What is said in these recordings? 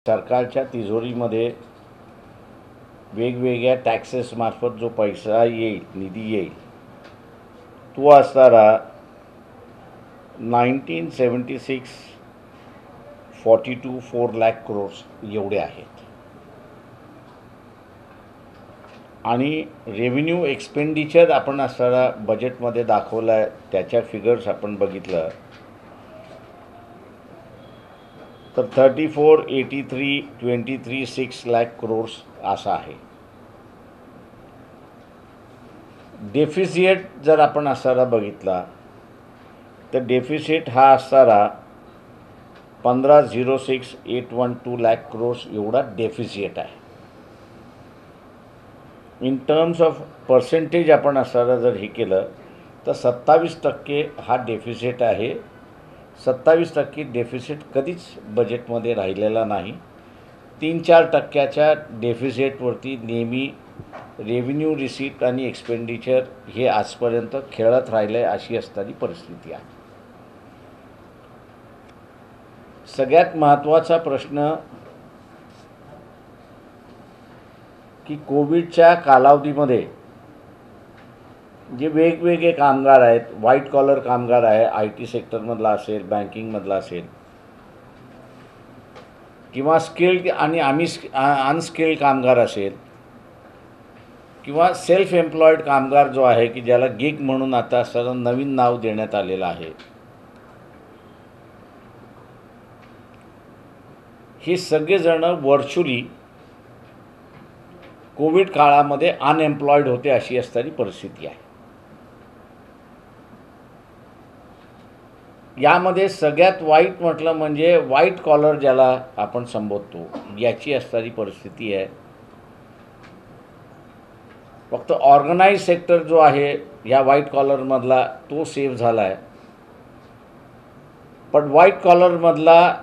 सरकारच्या तिजोरीमध्ये वेगवेगळ्या टॅक्सेसमार्फत जो पैसा येईल, निधी येईल, तो असणारा 1976 42 4 लाख करोड्स एवढे आहेत. आणि रेव्हेन्यू एक्सपेंडिचर आपण असणारा बजेटमध्ये दाखवला आहे, त्याच्या फिगर्स आपण बघितलं तर 34 83 23 6 लाख करोड्स असा आहे. डेफिसिट जर आपण असणारा बघितला तर डेफिसिट हा असणारा 15,06,812 लाख करोड्स एवढा डेफिसिट आहे. इन टर्म्स ऑफ पर्सेंटेज आपण असणारा जर हे केलं तर 27% हा डेफिसिट आहे. 27% डेफिसिट कधीच बजेटमध्ये राहिलेला नाही. 3-4% डेफिसिटवरती नेहमी रेव्हेन्यू रिसीट आणि एक्सपेंडिचर हे आजपर्यंत खेळत राहिले अशी असणारी परिस्थिती आहे. सगळ्यात महत्त्वाचा प्रश्न की कोविडच्या कालावधीमध्ये जे वेगवेगळे कामगार आहेत, व्हाईट कॉलर कामगार आहे, IT सेक्टरमधला असेल, बँकिंगमधला असेल किंवा स्किल्ड आणि अनस्किल्ड कामगार असेल किंवा सेल्फ एम्प्लॉईड कामगार जो आहे की ज्याला गिग म्हणून आता सर्व नवीन नाव देण्यात आलेलं आहे, हे सगळेजण व्हर्च्युअली कोविड काळामध्ये अनएम्प्लॉईड होते अशी असणारी परिस्थिती आहे. यामध्ये सगळ्यात वाईट म्हटलं म्हणजे व्हाईट कॉलर ज्याला आपण संबोधतो याची असणारी परिस्थिती आहे. फक्त ऑर्गनाइज सेक्टर जो आहे या व्हाईट कॉलरमधला तो सेव्ह झाला आहे, पण व्हाईट कॉलरमधला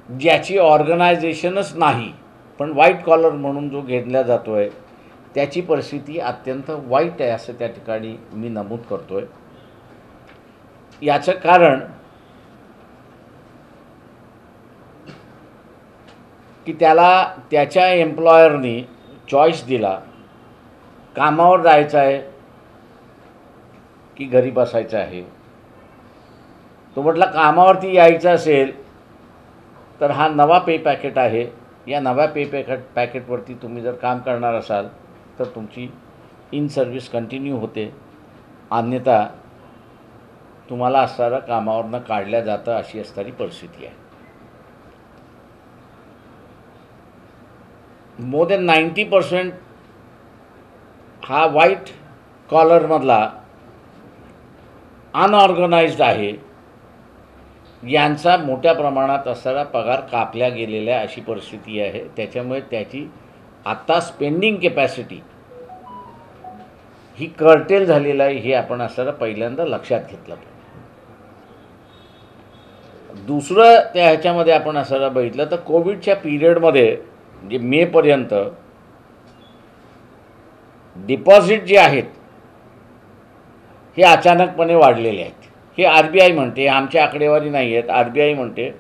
ज्याची ऑर्गनायझेशनच नाही पण व्हाईट कॉलर म्हणून जो घेतला जातो आहे त्याची परिस्थिती अत्यंत वाईट आहे असं त्या ठिकाणी मी नमूद करतो आहे. याचं कारण की त्याला त्याच्या एम्प्लॉयरनी चॉईस दिला, कामावर जायचं आहे की घरी बसायचं आहे. तो म्हटला कामावरती यायचं असेल तर हा नवा पे पॅकेट आहे. या नव्या पे पॅकेटवरती तुम्ही जर काम करणार असाल तर तुमची इन सर्व्हिस कंटिन्यू होते, अन्यथा तुम्हाला असणारा कामावरनं काढल्या जातं अशी असणारी परिस्थिती आहे. मोर दॅन 90% हा व्हाईट कॉलरमधला अनऑर्गनाइज्ड आहे. यांचा मोठ्या प्रमाणात असणारा पगार कापल्या गेलेल्या अशी परिस्थिती आहे. त्याच्यामुळे त्याची आता स्पेंडिंग कॅपॅसिटी ही कर्टेल झालेलं आहे हे आपण असणारा पहिल्यांदा लक्षात घेतलं पाहिजे. दुसरं त्या ह्याच्यामध्ये आपण असणारा बघितलं तर कोविडच्या पिरियडमध्ये म्हणजे मेपर्यंत डिपॉझिट जे आहेत हे अचानकपणे वाढलेले आहेत. हे RBI म्हणते, आमच्या आकडेवारी नाही आहेत, RBI म्हणते.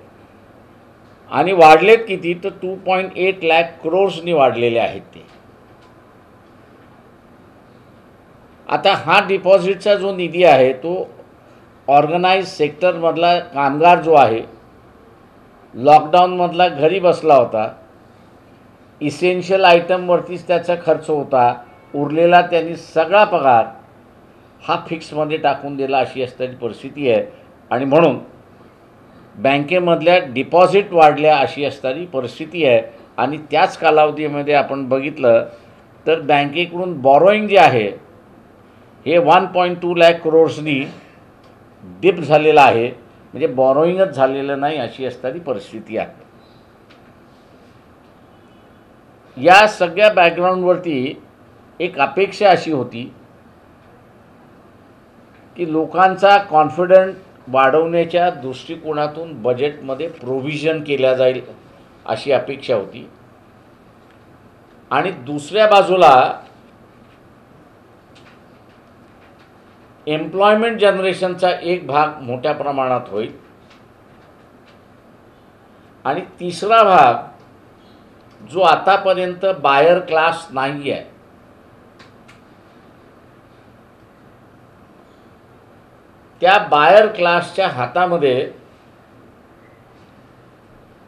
आणि वाढलेत किती तर 2.8 लाख करोड्सनी वाढलेले आहेत ते. आता हा डिपॉझिटचा जो निधी आहे तो ऑर्गनाइज सेक्टरमधला कामगार जो आहे लॉकडाऊनमधला घरी बसला होता, इसेन्शियल आयटमवरतीच त्याचा खर्च होता, उरलेला त्यांनी सगळा पगार हा फिक्समध्ये टाकून दिला अशी असणारी परिस्थिती आहे. आणि म्हणून बँकेमधल्या डिपॉझिट वाढल्या अशी असणारी परिस्थिती आहे. आणि त्याच कालावधीमध्ये आपण बघितलं तर बँकेकडून बॉरोईंग जे आहे हे 1.2 लाख करोड्सनी डिप झालेलं आहे, म्हणजे बॉरोईंगच झालेलं नाही अशी असणारी परिस्थिती आहे. या सगळ्या बॅकग्राऊंडवरती एक अपेक्षा अशी होती की लोकांचा कॉन्फिडंट वाढवण्याच्या दृष्टिकोनातून बजेटमध्ये प्रोव्हिजन केल्या जाईल अशी अपेक्षा होती. आणि दुसऱ्या बाजूला एम्प्लॉयमेंट जनरेशनचा एक भाग मोठ्या प्रमाणात होईल आणि तिसरा भाग जो आतापर्यंत बायर क्लास नाही आहे, त्या बायर क्लासच्या हातामध्ये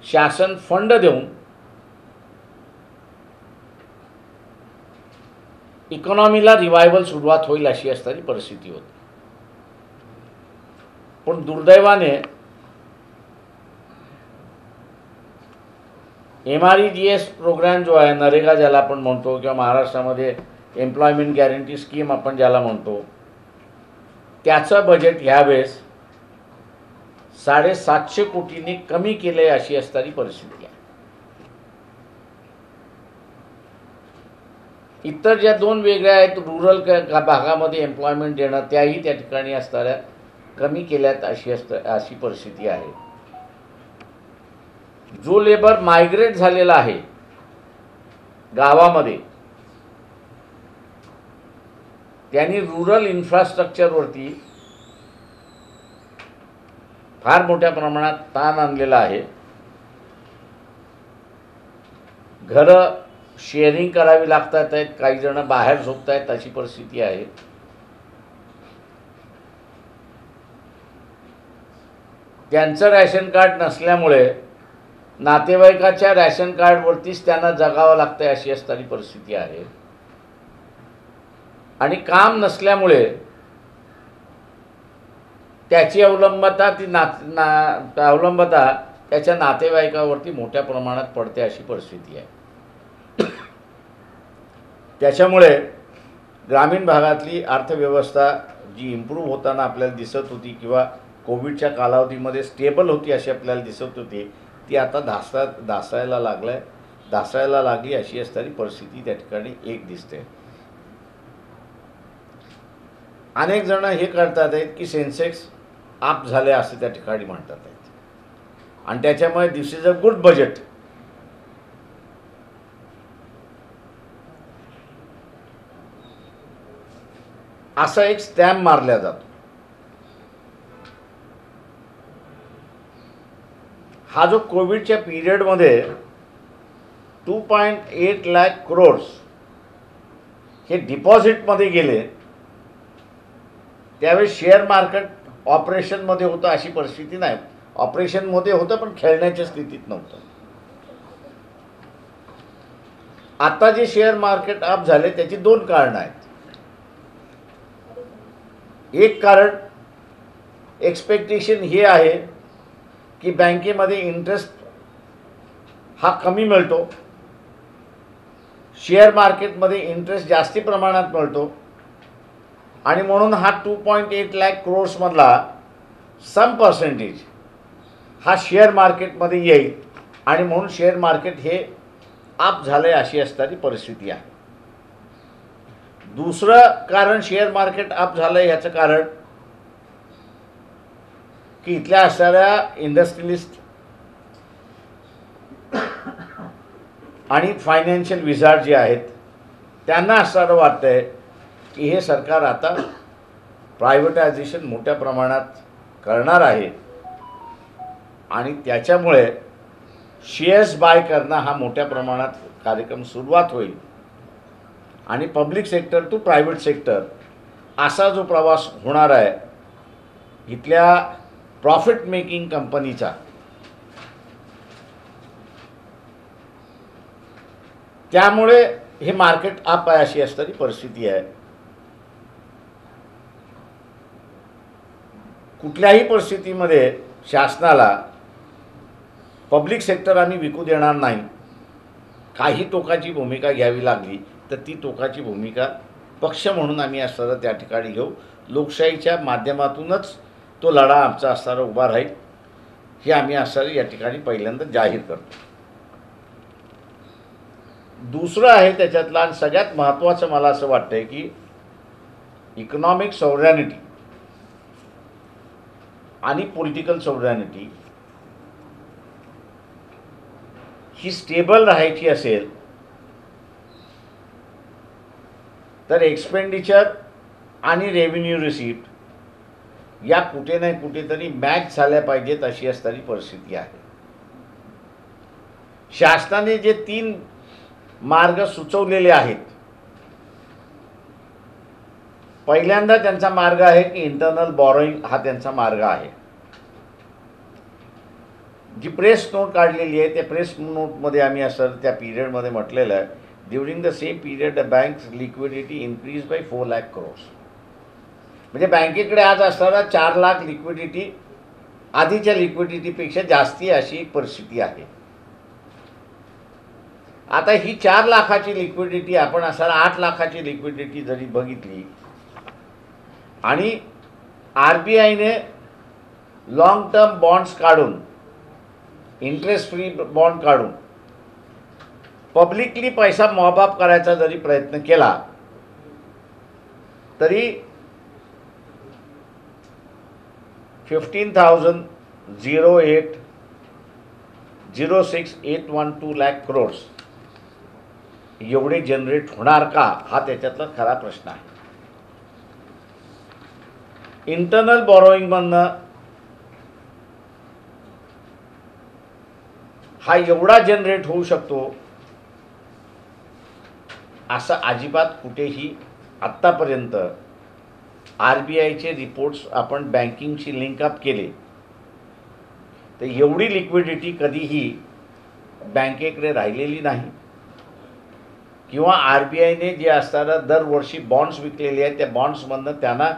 शासन फंड देऊन इकॉनॉमीला रिवायवल सुरुवात होईल अशी असणारी परिस्थिती होती. पण दुर्दैवाने MREGS प्रोग्राम जो आहे, नरेगा ज्याला आपण म्हणतो, किंवा महाराष्ट्रामध्ये एम्प्लॉयमेंट गॅरंटी स्कीम आपण ज्याला म्हणतो, त्याचं बजेट ह्यावेळेस 750 कोटींनी कमी केले अशी असणारी परिस्थिती आहे. इतर ज्या दोन वेगळ्या आहेत, रुरल भागामध्ये एम्प्लॉयमेंट देणं, त्याही त्या ठिकाणी असणाऱ्या कमी केल्यात अशी परिस्थिती आहे. जो लेबर मायग्रेट झालेला आहे गावामध्ये, त्यांनी रुरल इन्फ्रास्ट्रक्चरवरती फार मोठ्या प्रमाणात ताण आणलेला आहे. घरं शेअरिंग करावी लागतात आहेत, काही जण बाहेर झोपत आहेत अशी परिस्थिती आहे. त्यांचं रॅशन कार्ड नसल्यामुळे नातेवाईकाच्या रॅशन कार्डवरतीच त्यांना जगावं लागतं अशी असणारी परिस्थिती आहे. आणि काम नसल्यामुळे त्याची अवलंबता त्याच्या नातेवाईकावरती मोठ्या प्रमाणात पडते अशी परिस्थिती आहे. त्याच्यामुळे ग्रामीण भागातली अर्थव्यवस्था जी इम्प्रूव्ह होताना आपल्याला दिसत होती, किंवा कोविडच्या कालावधीमध्ये स्टेबल होती अशी आपल्याला दिसत होती, ती आता ढासळायला लागली अशी असणारी परिस्थिती त्या ठिकाणी एक दिसते. अनेक जण हे करतात आहेत की सेन्सेक्स अप झाले असे त्या ठिकाणी म्हणतात आहेत, आणि त्याच्यामुळे दिस इज अ गुड बजेट. असा एक स्टॅम्प मारला जातो. हा जो कोविडच्या पिरियडमध्ये 2.8 लाख करोड्स हे डिपॉझिटमध्ये गेले, त्यावेळेस शेअर मार्केट ऑपरेशनमध्ये होतं अशी परिस्थिती नाही. ऑपरेशनमध्ये होतं पण खेळण्याच्या स्थितीत नव्हतं. आता जे शेअर मार्केट अप झाले त्याची दोन कारणं आहेत. एक कारण एक्सपेक्टेशन हे आहे की बँकेमध्ये इंटरेस्ट हा कमी मिळतो, शेअर मार्केटमध्ये इंटरेस्ट जास्ती प्रमाणात मिळतो, आणि म्हणून हा 2.8 लाख करोड्समधला सम पर्सेंटेज हा शेअर मार्केटमध्ये येईल, आणि म्हणून शेअर मार्केट हे अप झाले अशी असणारी परिस्थिती आहे. दुसरं कारण शेअर मार्केट अप झालं ह्याचं कारण की इथल्या असणाऱ्या इंडस्ट्रियलिस्ट आणि फायनान्शियल विझार्ड जे आहेत त्यांना असं वाटतंय की हे सरकार आता प्रायव्हेटायझेशन मोठ्या प्रमाणात करणार आहे, आणि त्याच्यामुळे शेअर्स बाय करणं हा मोठ्या प्रमाणात कार्यक्रम सुरुवात होईल, आणि public sector to private sector असा जो प्रवास होणार आहे इथल्या प्रॉफिट मेकिंग कंपनीचा, त्यामुळे हे मार्केट अप आहे अशी असणारी परिस्थिती आहे. कुठल्याही परिस्थितीमध्ये शासनाला पब्लिक सेक्टर आम्ही विकू देणार नाही. काही टोकाची भूमिका घ्यावी लागली तर ती टोकाची भूमिका पक्ष म्हणून आम्ही असणारा त्या ठिकाणी घेऊ. लोकशाहीच्या माध्यमातूनच तो लढा आमचा असणारा उभा राहील हे आम्ही असणारा या ठिकाणी पहिल्यांदा जाहीर करतो. दुसरं आहे त्याच्यातला आणि सगळ्यात महत्त्वाचं मला असं वाटतंय की इकॉनॉमिक सॉव्हरॅनिटी आणि पॉलिटिकल सॉव्हरॅनिटी ही स्टेबल राहायची असेल तर एक्सपेंडिचर आणि रेव्हेन्यू रिसिप्ट या कुठे ना कुठेतरी मॅच झाल्या पाहिजेत अशी असणारी परिस्थिती आहे. शासनाने जे 3 मार्ग सुचवलेले आहेत, पहिल्यांदा त्यांचा मार्ग आहे की इंटरनल बॉरोइंग हा त्यांचा मार्ग आहे. जी प्रेस नोट काढलेली आहे त्या प्रेस नोटमध्ये आम्ही असं त्या पिरियडमध्ये म्हटलेलं आहे, during the same period the banks liquidity increase by 4 lakh crores. म्हणजे बँकेकडे आज असताना 4 लाख लिक्विडिटी आधीच्या लिक्विडिटीपेक्षा जास्ती अशी एक परिस्थिती आहे. आता ही 4 लाखाची लिक्विडिटी आपण असताना 8 लाखाची लिक्विडिटी जरी बघितली आणि RBIने लॉंग टर्म बॉन्ड्स काढून, इंटरेस्ट फ्री बॉन्ड काढून पब्लिकली पैसा मॉबअप करायचा जरी प्रयत्न केला तरी 15,006,812 लाख करोड्स एवढे जनरेट होणार का, हा त्याच्यातला खरा प्रश्न आहे. इंटरनल बॉरोइंगमधनं हा एवढा जनरेट होऊ शकतो असं अजिबात कुठेही आत्तापर्यंत RBIचे रिपोर्ट्स आपण बँकिंगशी लिंकअप केले तर एवढी लिक्विडिटी कधीही बँकेकडे राहिलेली नाही. किंवा RBIने जे असताना दरवर्षी बॉन्ड्स विकलेले आहेत त्या बॉन्ड्समधनं त्यांना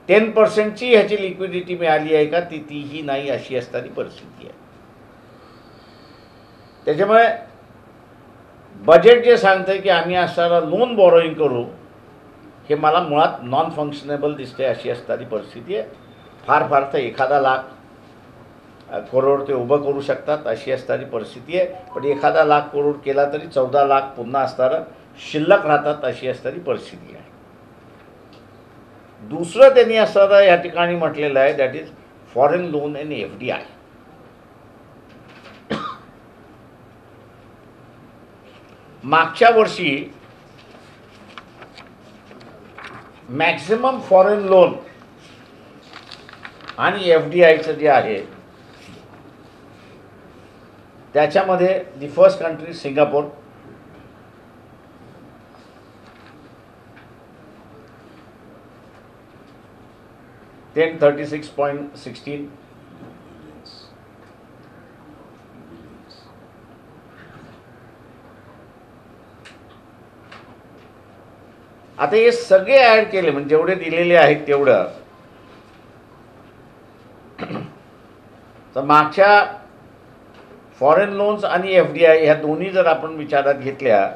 10%ची ह्याची लिक्विडिटी मिळाली आहे का, तीही नाही अशी असणारी परिस्थिती आहे. त्याच्यामुळे बजेट जे सांगतं की आम्ही असताना लोन बॉरोइंग करू, हे मला मुळात नॉन फंक्शनेबल दिसते अशी असणारी परिस्थिती आहे. फार फार तर 1,000 लाख करोड ते उभं करू शकतात अशी असणारी परिस्थिती आहे. पण 1,000 लाख करोड केला तरी 14 लाख पुन्हा असताना शिल्लक राहतात अशी असणारी परिस्थिती आहे. दुसरं त्यांनी असताना या ठिकाणी म्हटलेलं आहे, that is foreign loan and FDI. मागच्या वर्षी मॅक्सिमम फॉरेन लोन आणि FDIचं जे आहे त्याच्यामध्ये the first country Singapore, then 36.16, आता हे सगळे ॲड केले म्हणजे जेवढे दिलेले आहेत तेवढं तर मागच्या फॉरेन लोन्स आणि FDI ह्या दोन्ही जर आपण विचारात घेतल्या,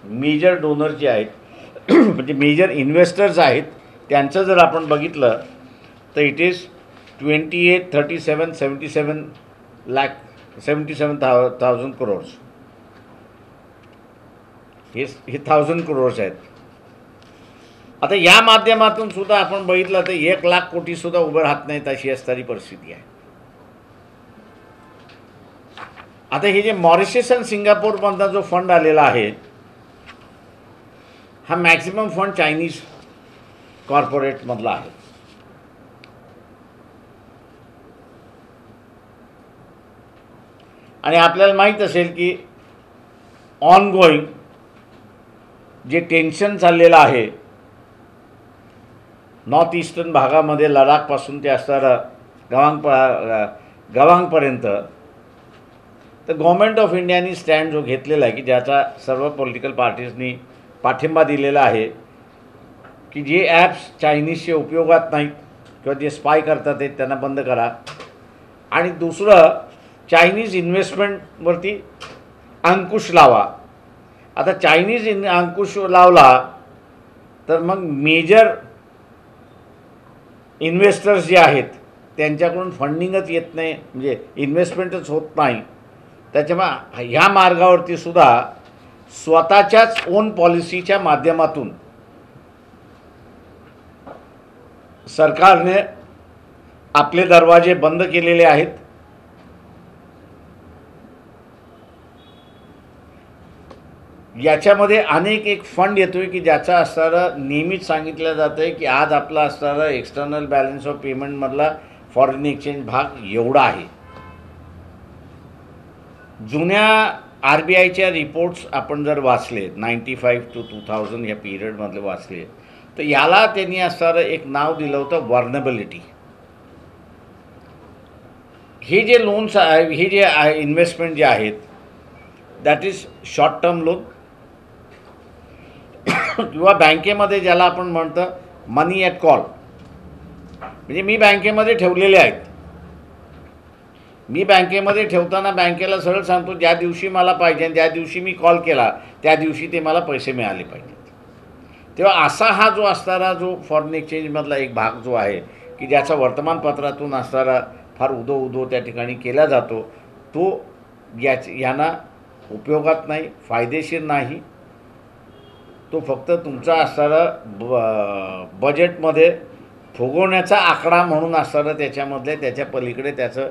मेजर डोनर जे आहेत म्हणजे मेजर इन्व्हेस्टर्स आहेत त्यांचं जर आपण बघितलं तर इट इज 77,000 करोड्स. हे 1,000 करोड्स आहेत. आता या माध्यमातून सुद्धा आपण बघितलं तर 1 लाख कोटी सुद्धा उभं राहत नाहीत अशी असणारी परिस्थिती आहे. आता हे जे मॉरिशस आणि सिंगापूरमधला जो फंड आलेला आहे हा मॅक्सिमम फंड चायनीज कॉर्पोरेटमधला आहे. आणि आपल्याला माहीत असेल की ऑनगोईंग जे टेन्शन चाललेलं आहे नॉर्थ ईस्टर्न भागामध्ये, लडाखपासून ते असणारं गवांगपर्यंत, तर गव्हर्नमेंट ऑफ इंडियानी स्टँड जो घेतलेला आहे की ज्याचा सर्व पॉलिटिकल पार्टीजनी पाठिंबा दिलेला आहे की जे ॲप्स चायनीजचे उपयोगात नाहीत किंवा जे स्पाय करतात आहेत त्यांना बंद करा. आणि दुसरं चायनीज इन्व्हेस्टमेंटवरती अंकुश लावा. आता चायनीज अंकुश लावला तर मग मेजर इन्व्हेस्टर्स जे आहेत त्यांच्याकडून फंडिंगच येत नाही, म्हणजे इन्व्हेस्टमेंटच होत नाही. त्याच्यामुळे ह्या मार्गावरती सुद्धा स्वतःच्याच ओन पॉलिसीच्या माध्यमातून सरकारने आपले दरवाजे बंद केलेले आहेत. याच्यामध्ये अनेक एक फंड येतोय की ज्याचा असणारं नेहमीच सांगितलं जातं आहे की आज आपला असणारा एक्सटर्नल बॅलन्स ऑफ पेमेंटमधला फॉरेन एक्सचेंज भाग एवढा आहे. जुन्या आर बी आयच्या रिपोर्ट्स आपण जर वाचले 95 to 2000 या पिरियडमधले वाचले तर याला त्यांनी असणारं एक नाव दिलं होतं वर्नेबिलिटी. हे जे लोन्स हे जे इन्व्हेस्टमेंट जे आहेत that is short term loan किंवा बँकेमध्ये ज्याला आपण म्हणतो मनी ॲट कॉल, म्हणजे मी बँकेमध्ये ठेवलेले आहेत. मी बँकेमध्ये ठेवताना बँकेला सरळ सांगतो ज्या दिवशी मला पाहिजे आणि ज्या दिवशी मी कॉल केला त्या दिवशी ते मला पैसे मिळाले पाहिजेत. तेव्हा असा हा जो असणारा जो फॉरेन एक्सचेंजमधला एक भाग जो आहे की ज्याचा वर्तमानपत्रातून असणारा फार उदो त्या ठिकाणी केला जातो, तो यांना उपयोगात नाही, फायदेशीर नाही. तो फक्त तुमचा असणारा बजेटमध्ये फुगवण्याचा आकडा म्हणून असणारं त्याच्यामधले त्याच्या पलीकडे त्याचं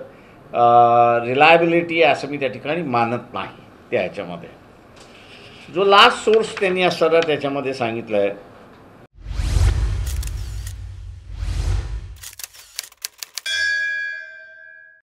रिलायबिलिटी आहे असं मी त्या ठिकाणी मानत नाही. त्या ह्याच्यामध्ये जो लास्ट सोर्स त्यांनी असणारा त्याच्यामध्ये सांगितलं आहे